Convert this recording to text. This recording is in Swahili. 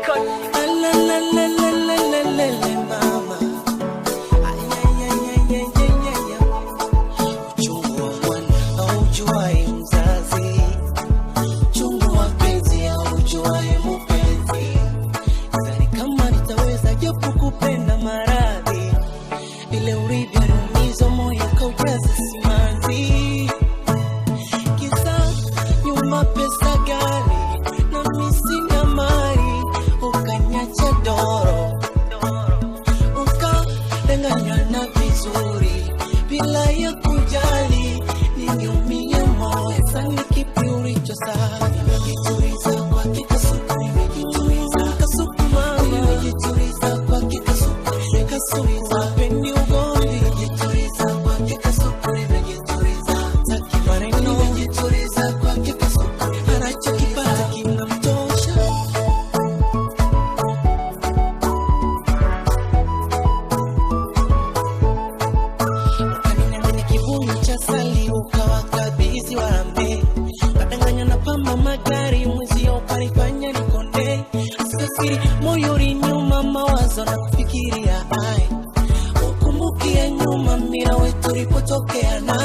record. La la la la la la la la mama. Ay ay ay ay ay ay ay. Uchungu wa mwana haujuai mzazi, uchungu wa penzi haujuai mpenzi. Sidhani kama nitaweza japo kupenda maradhi, ile uridi unumizo moyo kaujaza simanzi. Kisa nyuma pesa gani na misina mari, ukanyacha doro ukadanganya na vizuri bila ya kujali. Niliumia moyo sana, kipi ulichosahau? Nimejituriza kwa kikasuku, nimejituriza kasuku mama, nimejituriza kwa kikasuku, kasuku pendi ugomvi, nimejituriza kwa kikasuku, nimejituriza taki maneno, nimejituriza kwa kikasuku, anachokipata kinamtosha. Ukaninyang'anya kibuni cha sali, ukawakabidhi warambe, kadanganya na pamba magari, mwezi ukanifanya nikonde. Siri moyo uliniuma, mawazo na kufikiria, ukumbukie nyuma mira wetu ulipotokea na